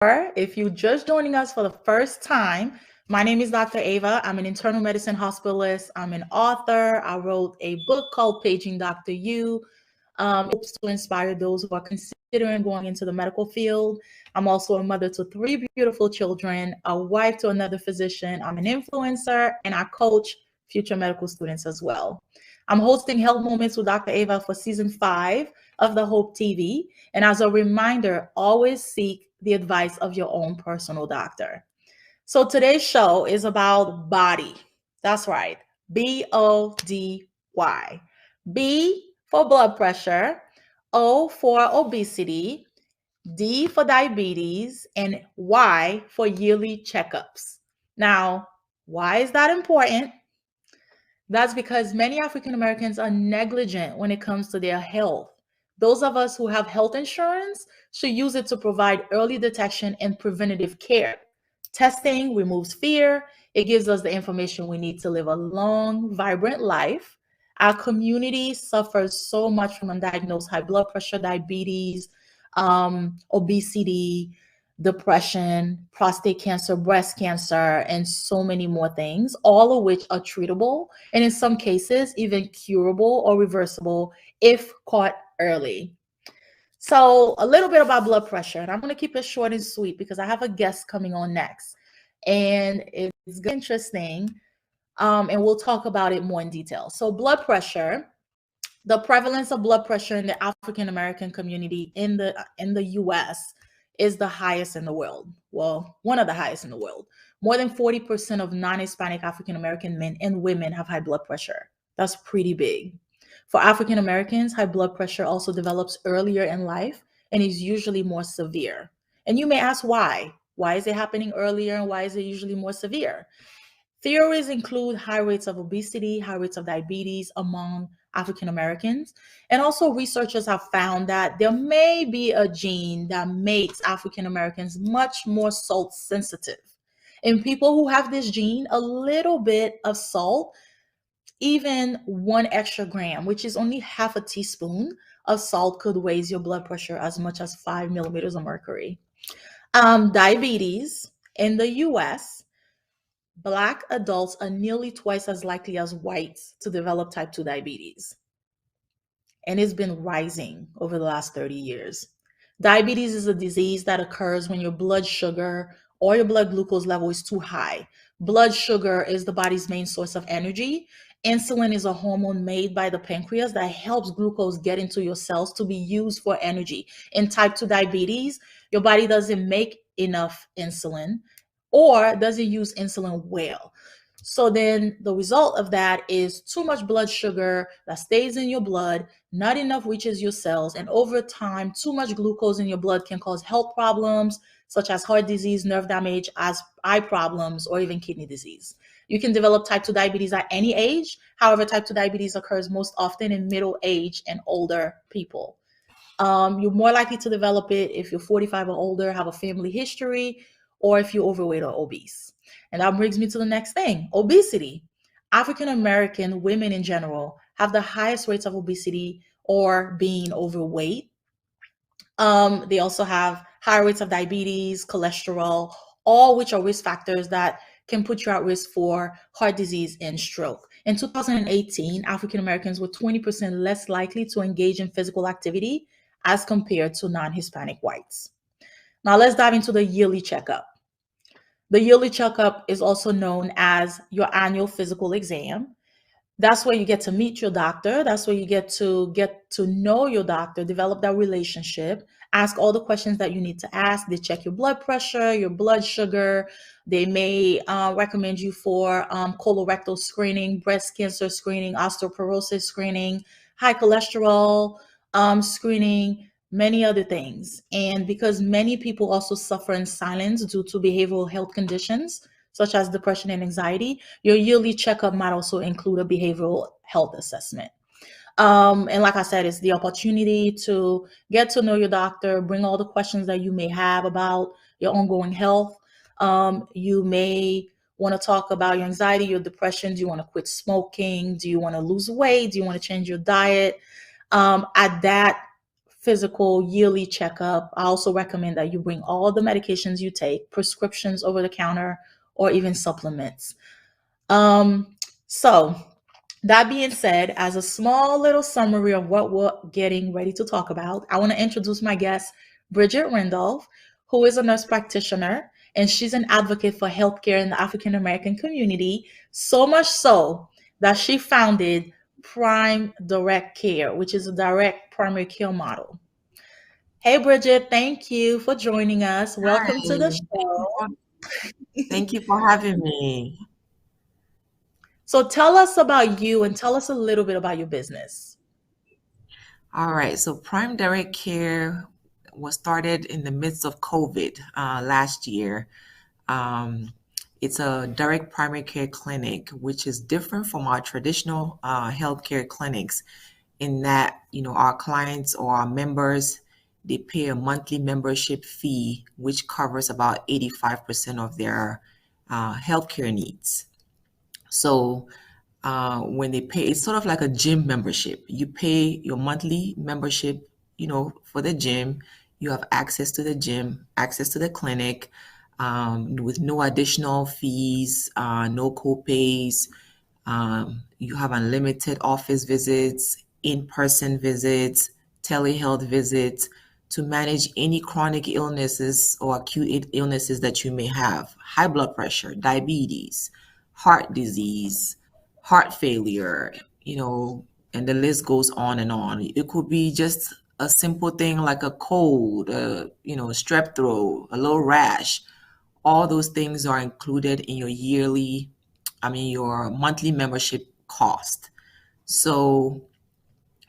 If you're just joining us for the first time, my name is Dr. Ava. I'm an internal medicine hospitalist. I'm an author. I wrote a book called Paging Dr. You. Hopes to inspire those who are considering going into the medical field. I'm also a mother to three beautiful children, a wife to another physician. I'm an influencer, and I coach future medical students as well. I'm hosting Health Moments with Dr. Ava for season 5 of the Hope TV. And as a reminder, always seek the advice of your own personal doctor. So today's show is about body. That's right, BODY. B for blood pressure, O for obesity, D for diabetes, and Y for yearly checkups. Now, why is that important? That's because many African Americans are negligent when it comes to their health. Those of us who have health insurance should use it to provide early detection and preventative care. Testing removes fear. It gives us the information we need to live a long, vibrant life. Our community suffers so much from undiagnosed high blood pressure, diabetes, obesity, depression, prostate cancer, breast cancer, and so many more things, all of which are treatable and in some cases even curable or reversible if caught early. So, a little bit about blood pressure, and I'm going to keep it short and sweet because I have a guest coming on next, and it's interesting, and we'll talk about it more in detail. So, blood pressure, the prevalence of blood pressure in the African American community in the US is the highest in the world. Well, one of the highest in the world. More than 40% of non-Hispanic African American men and women have high blood pressure. That's pretty big. For African Americans, high blood pressure also develops earlier in life and is usually more severe. And you may ask why? Why is it happening earlier and why is it usually more severe? Theories include high rates of obesity, high rates of diabetes among African Americans. And also, researchers have found that there may be a gene that makes African Americans much more salt sensitive. In people who have this gene, a little bit of salt, even 1 extra gram, which is only half a teaspoon of salt, could raise your blood pressure as much as 5 millimeters of mercury. Diabetes in the US, Black adults are nearly twice as likely as whites to develop type 2 diabetes, and it's been rising over the last 30 years. Diabetes is a disease that occurs when your blood sugar or your blood glucose level is too high. Blood sugar is the body's main source of energy. Insulin is a hormone made by the pancreas that helps glucose get into your cells to be used for energy. In type 2 diabetes, your body doesn't make enough insulin or doesn't use insulin well. So then the result of that is too much blood sugar that stays in your blood, not enough reaches your cells, and over time, too much glucose in your blood can cause health problems such as heart disease, nerve damage, as eye problems, or even kidney disease. You can develop type 2 diabetes at any age. However, type 2 diabetes occurs most often in middle age and older people. You're more likely to develop it if you're 45 or older, have a family history, or if you're overweight or obese. And that brings me to the next thing, obesity. African American women in general have the highest rates of obesity or being overweight. They also have higher rates of diabetes, cholesterol, all which are risk factors that can put you at risk for heart disease and stroke. In 2018, African Americans were 20% less likely to engage in physical activity as compared to non-Hispanic whites. Now let's dive into the yearly checkup. The yearly checkup is also known as your annual physical exam. That's where you get to meet your doctor. That's where you get to know your doctor, develop that relationship, ask all the questions that you need to ask. They check your blood pressure, your blood sugar. They may recommend you for colorectal screening, breast cancer screening, osteoporosis screening, high cholesterol screening, many other things. And because many people also suffer in silence due to behavioral health conditions, such as depression and anxiety, your yearly checkup might also include a behavioral health assessment. And like I said, it's the opportunity to get to know your doctor, bring all the questions that you may have about your ongoing health. You may want to talk about your anxiety, your depression. Do you want to quit smoking? Do you want to lose weight? Do you want to change your diet? At that physical yearly checkup. I also recommend that you bring all the medications you take, prescriptions over the counter, or even supplements. So that being said, as a small little summary of what we're getting ready to talk about, I want to introduce my guest, Bridget Randolph, who is a nurse practitioner, and she's an advocate for healthcare in the African American community, so much so that she founded Prime Direct Care, which is a direct primary care model. Hey, Bridget, thank you for joining us. Hi, Welcome to the show. thank you for having me. So, tell us about you and tell us a little bit about your business. All right, so Prime Direct Care was started in the midst of COVID last year. Um, it's a direct primary care clinic, which is different from our traditional healthcare clinics in that, our clients or our members, they pay a monthly membership fee, which covers about 85% of their healthcare needs. So when they pay, it's sort of like a gym membership. You pay your monthly membership, for the gym. You have access to the gym, access to the clinic, with no additional fees, no co-pays. You have unlimited office visits, in-person visits, telehealth visits to manage any chronic illnesses or acute illnesses that you may have. High blood pressure, diabetes, heart disease, heart failure, and the list goes on and on. It could be just a simple thing like a cold, strep throat, a little rash. All those things are included in your monthly membership cost. So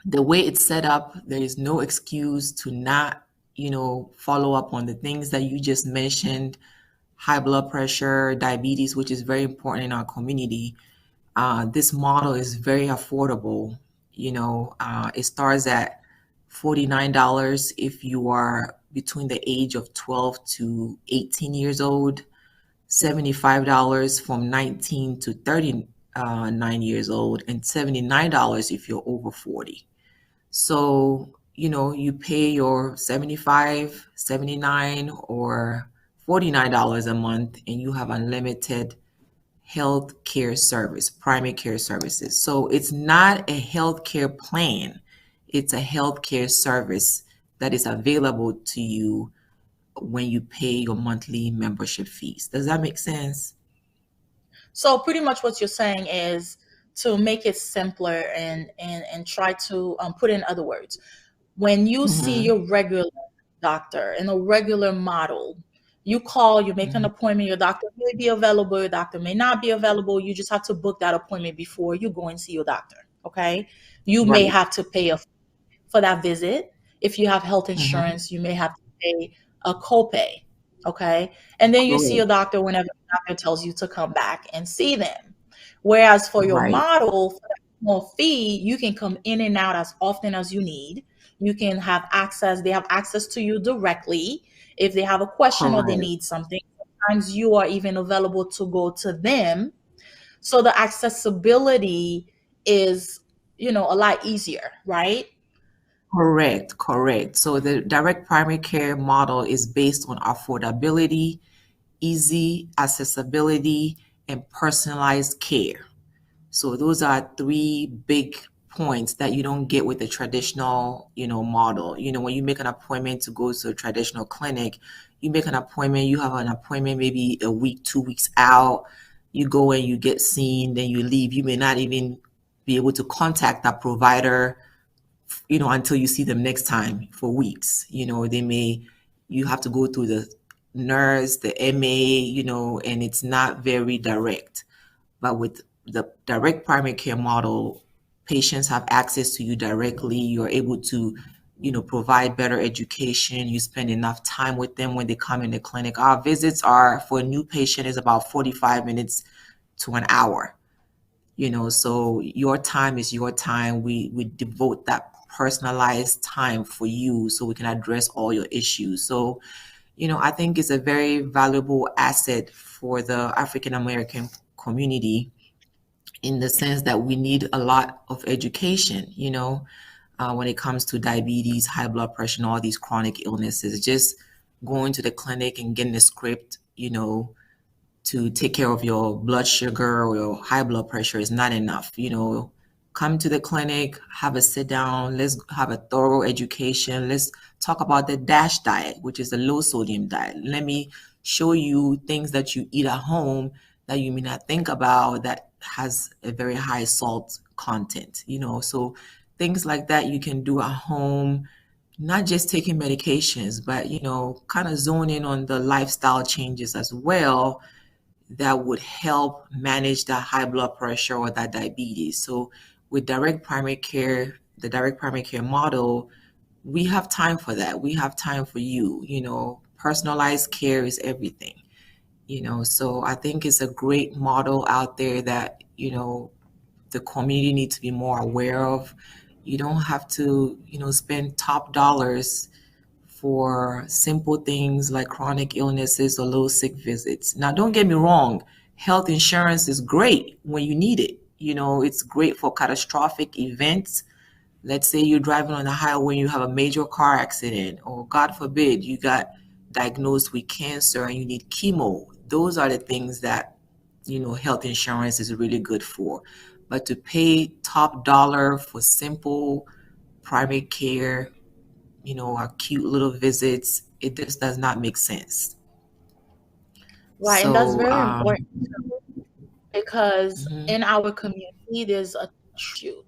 the way it's set up, there is no excuse to not, follow up on the things that you just mentioned: high blood pressure, diabetes, which is very important in our community. This model is very affordable. It starts at $49 if you are between the age of 12 to 18 years old, $75 from 19 to 39 years old, and $79 if you're over 40. So, you pay your 75, 79, or $49 a month, and you have unlimited health care service, primary care services. So it's not a health care plan, it's a health care service that is available to you when you pay your monthly membership fees. Does that make sense? So pretty much what you're saying is to make it simpler and try to put in other words. When you see Hmm. your regular doctor in a regular model, you call, you make an appointment, your doctor may be available, your doctor may not be available. You just have to book that appointment before you go and see your doctor. Okay. You may Right. have to pay for that visit. If you have health Hmm. insurance, you may have to pay a copay. Okay. And then you see your Correct. doctor whenever the doctor tells you to come back and see them. Whereas for your Right. model, for that small fee, you can come in and out as often as you need. You can have access, they have access to you directly. If they have a question or they Correct. need something, sometimes you are even available to go to them. So the accessibility is, a lot easier, right? Correct. Correct. So the direct primary care model is based on affordability, easy accessibility, and personalized care. So those are three big points that you don't get with the traditional, model. When you make an appointment to go to a traditional clinic, you make an appointment, you have an appointment maybe a week, 2 weeks out. You go and you get seen, then you leave. You may not even be able to contact that provider, until you see them next time for weeks. You have to go through the nurse, the MA, and it's not very direct. But with the direct primary care model, patients have access to you directly. You're able to, provide better education. You spend enough time with them when they come in the clinic. Our visits are for a new patient is about 45 minutes to an hour. So your time is your time. We devote that personalized time for you so we can address all your issues. So, I think it's a very valuable asset for the African American community in the sense that we need a lot of education. when it comes to diabetes, high blood pressure, and all these chronic illnesses. Just going to the clinic and getting a script, to take care of your blood sugar or your high blood pressure is not enough. Come to the clinic, have a sit down, let's have a thorough education. Let's talk about the DASH diet, which is a low sodium diet. Let me show you things that you eat at home that you may not think about that has a very high salt content, so things like that you can do at home, not just taking medications, but kind of zone in on the lifestyle changes as well that would help manage that high blood pressure or that diabetes. So with direct primary care, the direct primary care model, we have time for that. We have time for you. Personalized care is everything. So I think it's a great model out there that, the community needs to be more aware of. You don't have to, spend top dollars for simple things like chronic illnesses or low sick visits. Now, don't get me wrong, health insurance is great when you need it. It's great for catastrophic events. Let's say you're driving on the highway and you have a major car accident, or God forbid, you got diagnosed with cancer and you need chemo. Those are the things that, health insurance is really good for. But to pay top dollar for simple primary care, our cute little visits, it just does not make sense. Right, and that's So, very important because mhm, in our community, there's a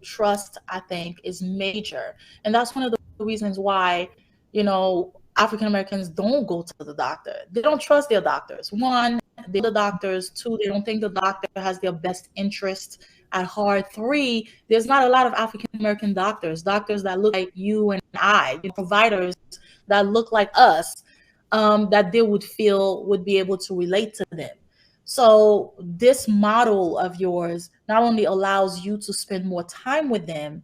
trust, I think, is major. And that's one of the reasons why, African Americans don't go to the doctor. They don't trust their doctors. One, they the doctors. Two, they don't think the doctor has their best interest at heart. Three, there's not a lot of African American doctors that look like you and I, providers that look like us, that they would feel would be able to relate to them. So this model of yours not only allows you to spend more time with them,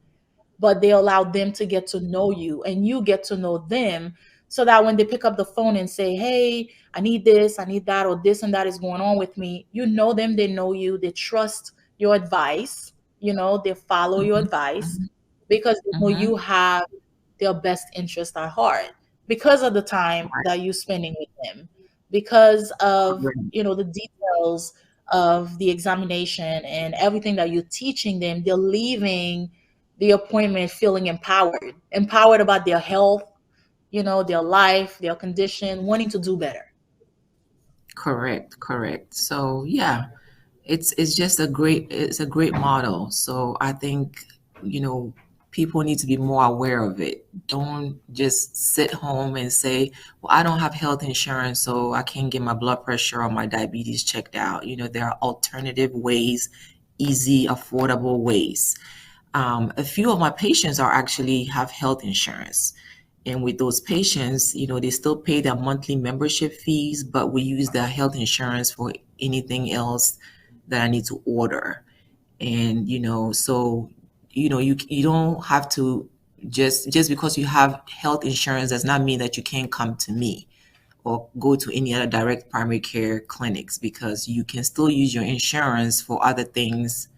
but they allow them to get to know you and you get to know them, so that when they pick up the phone and say, hey, I need this, I need that, or this and that is going on with me, you know them, they know you, they trust your advice, they follow your mhm, advice because they know mhm, you have their best interest at heart because of the time right, that you're spending with them, because of, correct, the details of the examination and everything that you're teaching them. They're leaving the appointment feeling empowered about their health, their life, their condition, wanting to do better. correct. So yeah, it's just a great model. So I think, you know, people need to be more aware of it. Don't just sit home and say, well, I don't have health insurance, so I can't get my blood pressure or my diabetes checked out. There are alternative ways, easy, affordable ways. A few of my patients are actually have health insurance. And with those patients, they still pay their monthly membership fees, but we use their health insurance for anything else that I need to order. And so you don't have to just because you have health insurance does not mean that you can't come to me or go to any other direct primary care clinics, because you can still use your insurance for other things,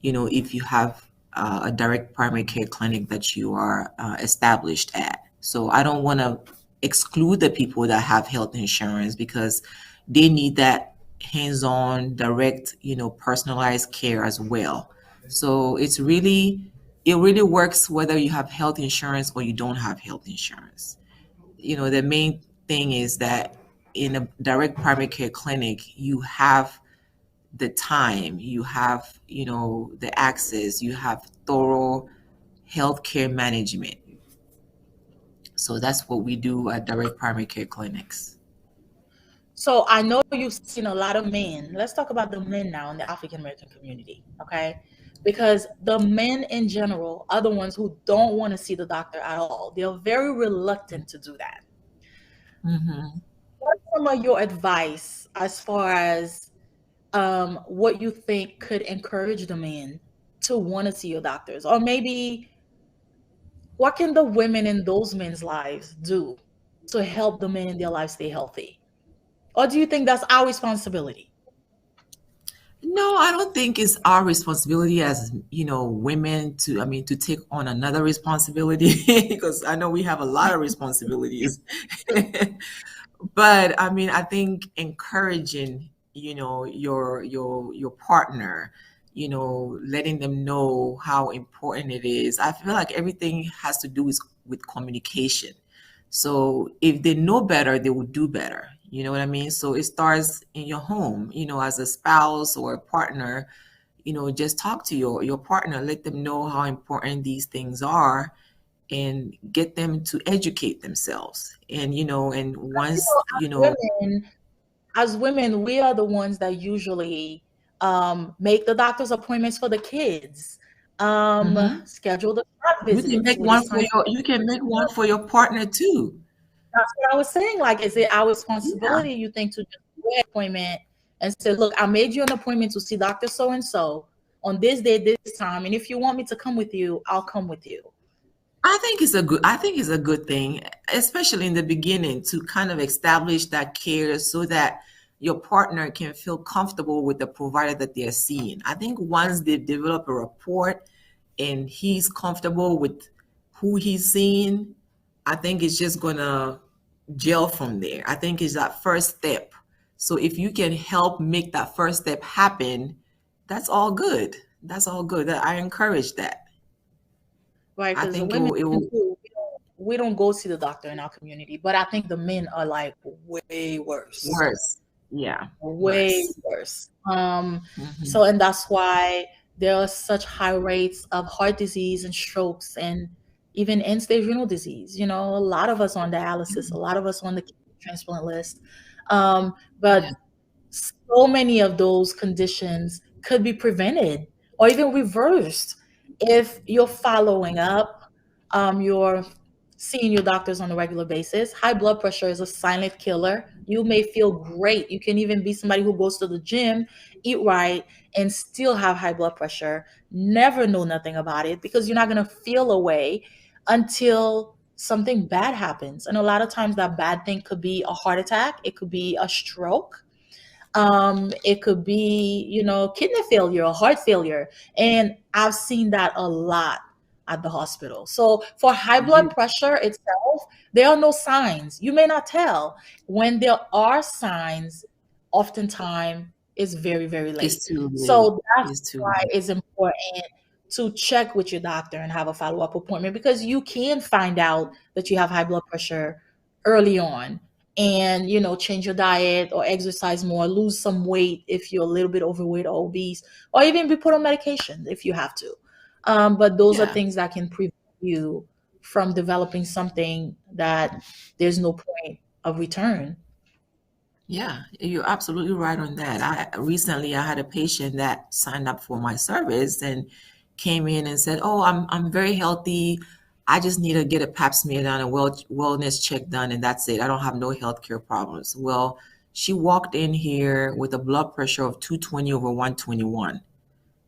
if you have a direct primary care clinic that you are established at. So I don't want to exclude the people that have health insurance, because they need that hands-on, direct, personalized care as well. So it really works whether you have health insurance or you don't have health insurance. The main thing is that in a direct primary care clinic, you have the time, you have, the access, you have thorough healthcare management. So that's what we do at direct primary care clinics. So I know you've seen a lot of men. Let's talk about the men now in the African American community, okay? Because the men in general are the ones who don't want to see the doctor at all. They're very reluctant to do that. Hmm. What's some of your advice as far as what you think could encourage the men to want to see your doctors? Or maybe what can the women in those men's lives do to help the men in their lives stay healthy? Or do you think that's our responsibility? No, I don't think it's our responsibility as, women to, I mean, to take on another responsibility because I know we have a lot of responsibilities. But I mean, I think encouraging, your partner, letting them know how important it is. I feel like everything has to do with communication. So if they know better, they will do better. You know what I mean? So it starts in your home, as a spouse or a partner, just talk to your partner, let them know how important these things are and get them to educate themselves. And and You once, know, as women, we are the ones that usually make the doctor's appointments for the kids, mhm, schedule the shop visits when it's time for. you can make one for your partner too. That's what I was saying. Like, is it our Yeah. responsibility, you think, to just do an appointment and say, look, I made you an appointment to see Dr. So and so on this day, this time. And if you want me to come with you, I'll come with you. I think it's a good thing, especially in the beginning, to kind of establish that care so that your partner can feel comfortable with the provider that they're seeing. I think once they develop a rapport and he's comfortable with who he's seeing, I think it's just gonna gel from there. I think it's that first step. So if you can help make that first step happen, that's all good. That's all good. I encourage that. Right? I Because the think women it will too, we don't go see the doctor in our community, but I think the men are like way worse. worse. Yeah, Way worse. worse. Hmm. So, and that's why there are such high rates of heart disease and strokes and even end-stage renal disease. You know, a lot of us on dialysis, a lot of us on the kidney transplant list. Yeah, But so many of those conditions could be prevented or even reversed if you're following up, you're seeing your doctors on a regular basis. High blood pressure is a silent killer. You may feel great. You can even be somebody who goes to the gym, eat right, and still have high blood pressure, never know nothing about it because you're not going to feel a way until something bad happens. And a lot of times that bad thing could be a heart attack, it could be a stroke, it could be, kidney failure or heart failure. And I've seen that a lot at the hospital. So for high blood you, pressure itself, there are no signs. You may not tell. When there are signs, oftentimes it's very, very late. it's too late. So that's It's too why late. it's important to check with your doctor and have a follow-up appointment because you can find out that you have high blood pressure early on and change your diet or exercise more, lose some weight if you're a little bit overweight or obese, or even be put on medication if you have to. But those are Yeah. things that can prevent you from developing something that there's no point of return. Yeah, you're absolutely right on that. I had a patient that signed up for my service and came in and said, "Oh, I'm very healthy. I just need to get a pap smear done, a wellness check done, and that's it. I don't have no healthcare problems." Well, she walked in here with a blood pressure of 220 over 121, Oh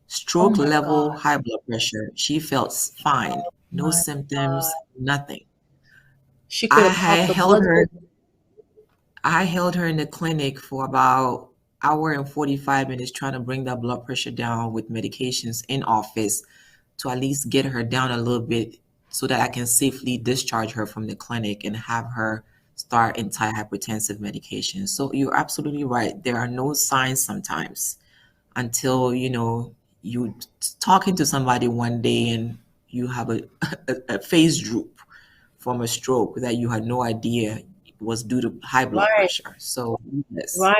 stroke my level God. high blood pressure. She felt fine, Oh no my symptoms, God. nothing. She could I have had popped the held blood. her I held her in the clinic for about hour and 45 minutes trying to bring that blood pressure down with medications in office to at least get her down a little bit so that I can safely discharge her from the clinic and have her start antihypertensive medication. So you're absolutely right. There are no signs sometimes until, you talking to somebody one day and you have a face droop from a stroke that you had no idea was due to high blood Right, pressure. So yes, right,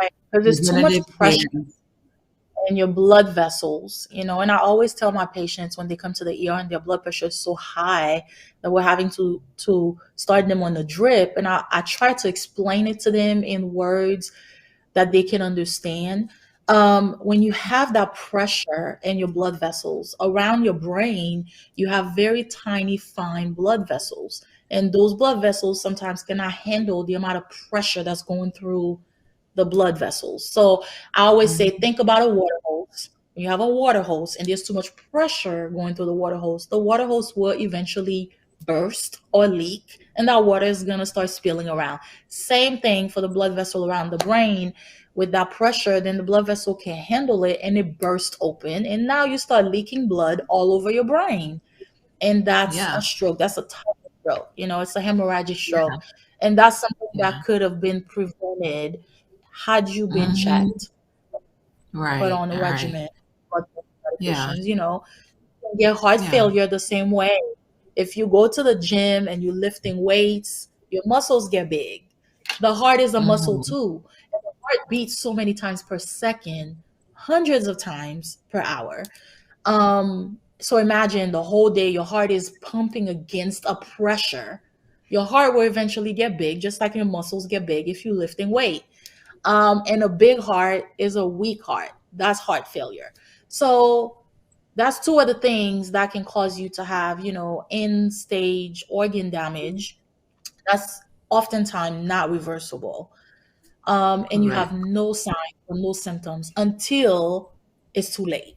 right. Because there's too much preventative pressure care. in your blood vessels, and I always tell my patients when they come to the ER and their blood pressure is so high that we're having to start them on the drip. And I try to explain it to them in words that they can understand. When you have that pressure in your blood vessels around your brain, you have very tiny, fine blood vessels. And those blood vessels sometimes cannot handle the amount of pressure that's going through the blood vessels. So I always say, Mhm. think about a water hose. When you have a water hose and there's too much pressure going through the water hose will eventually burst or leak, and that water is going to start spilling around. Same thing for the blood vessel around the brain. With that pressure, then the blood vessel can't handle it and it bursts open, and now you start leaking blood all over your brain. And that's a Yeah. stroke. That's a type of stroke. It's a hemorrhagic Yeah. stroke. And that's something that Yeah. could have been prevented had you been Hmm. checked, put Right. on a All right. regimen, blood Yeah. medications. Get heart Yeah. failure the same way. If you go to the gym and you're lifting weights, your muscles get big. The heart is a muscle Hmm. too. And the heart beats so many times per second, hundreds of times per hour. So imagine the whole day your heart is pumping against a pressure. Your heart will eventually get big, just like your muscles get big if you're lifting weight. And a big heart is a weak heart. That's heart failure. So that's two of the things that can cause you to have, end stage organ damage. That's oftentimes not reversible. And you have Correct. no signs or no symptoms until it's too late.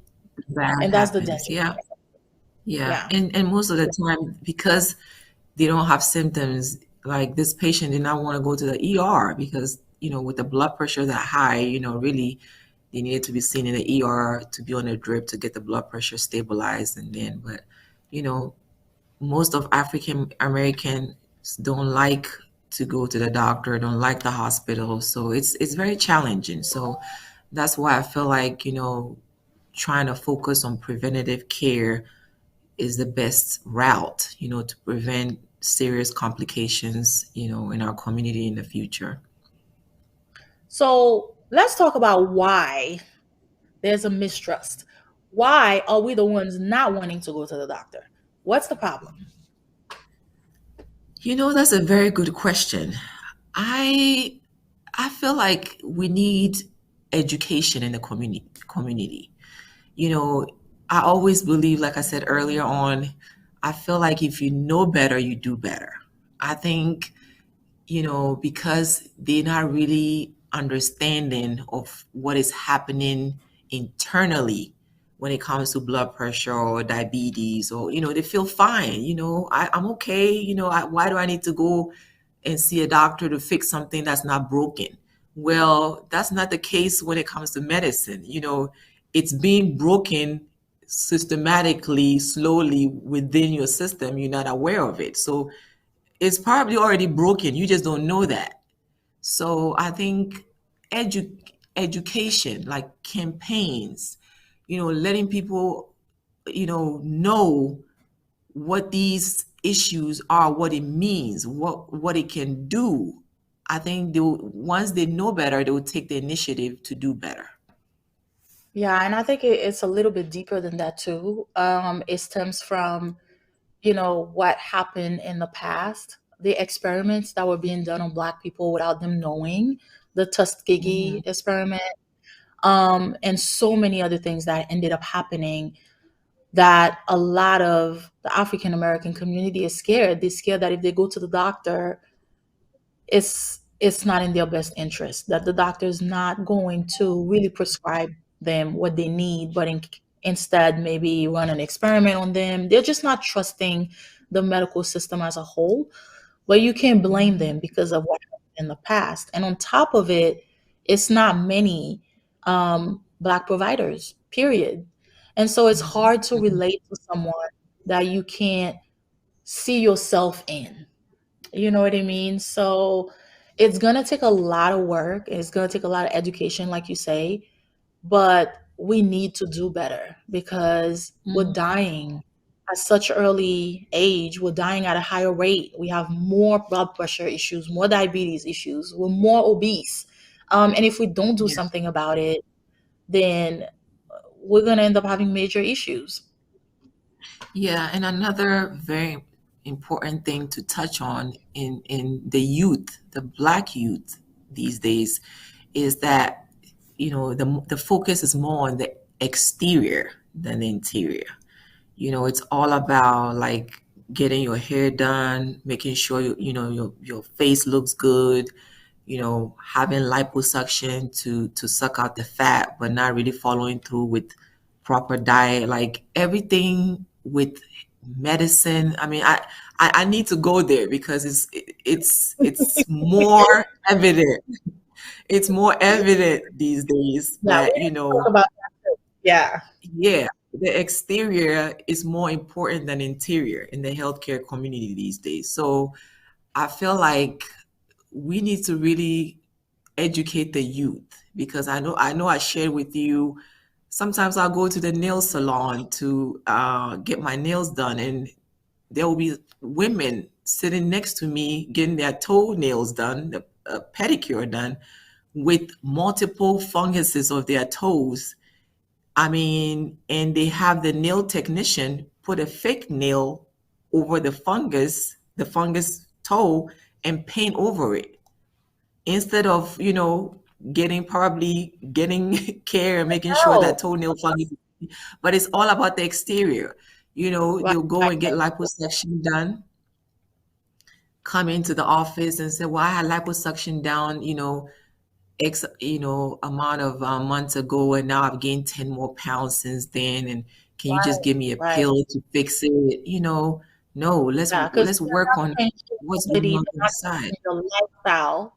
That And that's the happens. danger. Yeah. Yeah. Yeah. And most of the time, because they don't have symptoms, like this patient did not want to go to the ER because, with the blood pressure that high, really they needed to be seen in the ER to be on a drip to get the blood pressure stabilized. And then, but, you know, most of African Americans don't like to go to the doctor, don't like the hospital. So it's very challenging. So that's why I feel like, trying to focus on preventative care is the best route, to prevent serious complications, in our community in the future. So let's talk about why there's a mistrust. Why are we the ones not wanting to go to the doctor? What's the problem? That's a very good question. I I feel like we need education in the community. You know, I always believe, like I said earlier on, I feel like if you know better, you do better. I think, because they're not really understanding of what is happening internally when it comes to blood pressure or diabetes, or, they feel fine. I'm okay. Why do I need to go and see a doctor to fix something that's not broken? Well, that's not the case when it comes to medicine. It's being broken systematically, slowly within your system. You're not aware of it. So it's probably already broken. You just don't know that. So I think education, like campaigns, letting people, know what these issues are, what it means, what it can do. I think once they know better, they will take the initiative to do better. Yeah, and I think it's a little bit deeper than that too. It stems from, what happened in the past, the experiments that were being done on Black people without them knowing, the Hmm. Tuskegee experiment, and so many other things that ended up happening, that a lot of the African American community is scared. They're scared that if they go to the doctor, it's not in their best interest, that the doctor is not going to really prescribe them what they need, but instead maybe run an experiment on them. They're just not trusting the medical system as a whole. But you can't blame Hmm. them because of what happened in the past. And on top of it, it's not many Black providers, period. And so it's hard to Hmm. relate to someone that you can't see yourself in. You know what I mean? So it's going to take a lot of work. It's going to take a lot of education, like you say, but we need to do better because we're Hmm. dying at such early age. We're dying at a higher rate. We have more blood pressure issues, more diabetes issues. We're more obese. And if we don't do Yeah. something about it, then we're going to end up having major issues. Yeah, and another very important thing to touch on in the youth, the Black youth these days, is that the focus is more on the exterior than the interior. It's all about like getting your hair done, making sure your face looks good, having liposuction to suck out the fat, but not really following through with proper diet. Like everything with medicine. I mean, I need to go there because it's more evident. It's more evident these days Yeah, that, we need to talk about that too. Yeah. yeah, the exterior is more important than interior in the healthcare community these days. So I feel like we need to really educate the youth, because I know I shared with you, sometimes I'll go to the nail salon to get my nails done, and there will be women sitting next to me getting their toenails done, the pedicure done, with multiple funguses of their toes. I mean, and they have the nail technician put a fake nail over the fungus toe, and paint over it, instead of, getting care and making sure Oh, that toenail fungus. But it's all about the exterior. right. They'll go and get liposuction done, come into the office and say, well, I had liposuction down, X, amount of months ago, and now I've gained 10 more pounds since then. And can you just give me a Right. pill to fix it? No, Yeah, because let's they're work not on changing what's the going ability, on they're not inside. changing the lifestyle.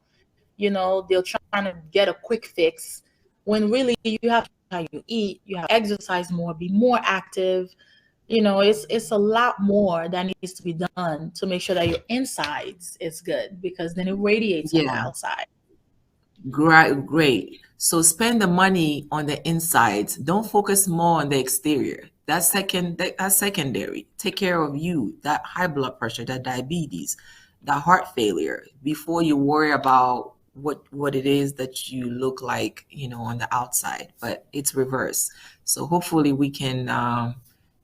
They're trying to get a quick fix when really you have to how you eat, you have to exercise more, be more active. It's a lot more that needs to be done to make sure that your insides is good, because then it radiates on the Yeah. outside. Great, great. So spend the money on the insides. Don't focus more on the exterior. That's secondary. Take care of you, that high blood pressure, that diabetes, that heart failure, before you worry about what it is that you look like, on the outside. But it's reverse. So hopefully we can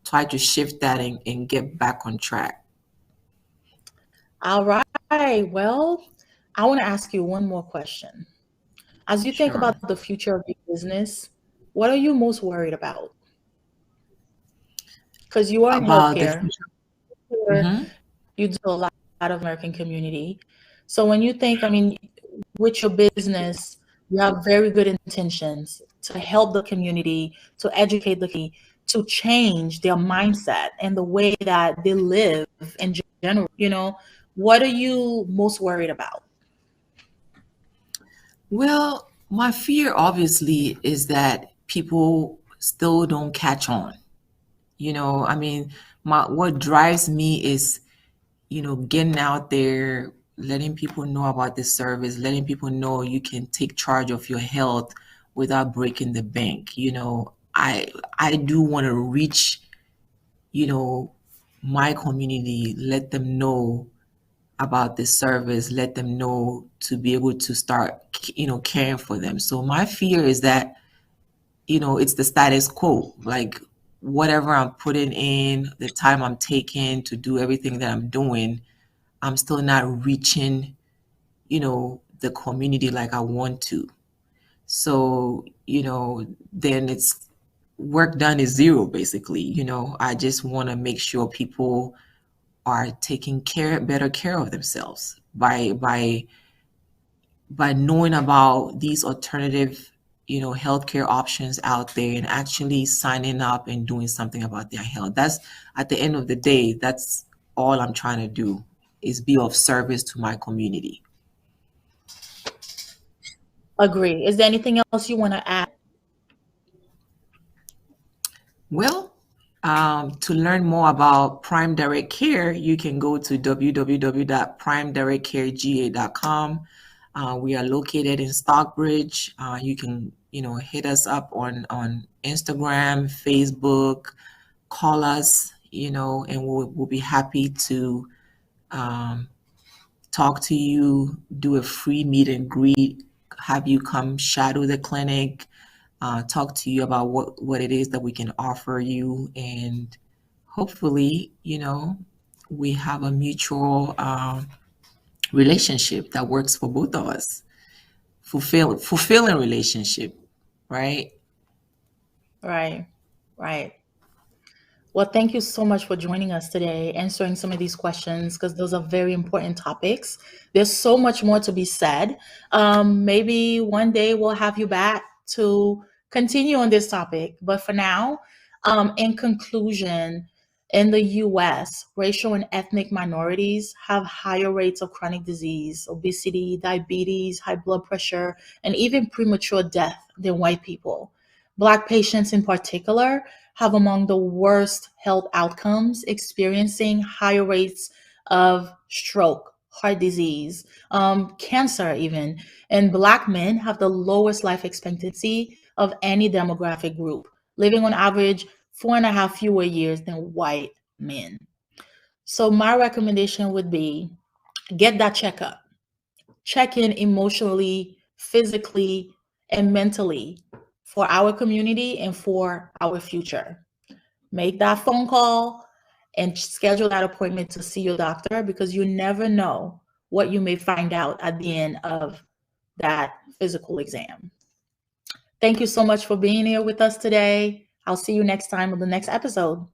try to shift that and get back on track. All right. Well, I want to ask you one more question. As you think Sure. about the future of your business, what are you most worried about? Because you are in About the healthcare, future. Hmm. you do a lot of American community. So when you think, I mean, with your business, you have very good intentions to help the community, to educate the community, to change their mindset and the way that they live in general. What are you most worried about? Well, my fear obviously is that people still don't catch on. I mean, what drives me is, getting out there, letting people know about this service, letting people know you can take charge of your health without breaking the bank. I do want to reach, you know, my community, let them know about this service, let them know to be able to start, caring for them. So my fear is that, it's the status quo. Like, whatever I'm putting in, the time I'm taking to do everything that I'm doing, I'm still not reaching, the community like I want to. So, then it's work done is zero, basically. I just want to make sure people are taking better care of themselves by knowing about these alternative, healthcare options out there, and actually signing up and doing something about their health. That's, at the end of the day, that's all I'm trying to do, is be of service to my community. Agree. Is there anything else you want to add? Well, to learn more about Prime Direct Care, you can go to www.primedirectcaregA.com. We are located in Stockbridge. You can, hit us up on Instagram, Facebook, call us, and we'll be happy to um, talk to you, do a free meet and greet, have you come shadow the clinic, talk to you about what it is that we can offer you, and hopefully, we have a mutual relationship that works for both of us. Fulfilling relationship, right? Right. Right. Well, thank you so much for joining us today, answering some of these questions, because those are very important topics. There's so much more to be said. Maybe one day we'll have you back to continue on this topic. But for now, in conclusion, In the US, racial and ethnic minorities have higher rates of chronic disease, obesity, diabetes, high blood pressure, and even premature death than white people. Black patients in particular have among the worst health outcomes, experiencing higher rates of stroke, heart disease, cancer even. And Black men have the lowest life expectancy of any demographic group, living on average 4.5 fewer years than white men. So my recommendation would be get that checkup. Check in emotionally, physically, and mentally for our community and for our future. Make that phone call and schedule that appointment to see your doctor, because you never know what you may find out at the end of that physical exam. Thank you so much for being here with us today. I'll see you next time on the next episode.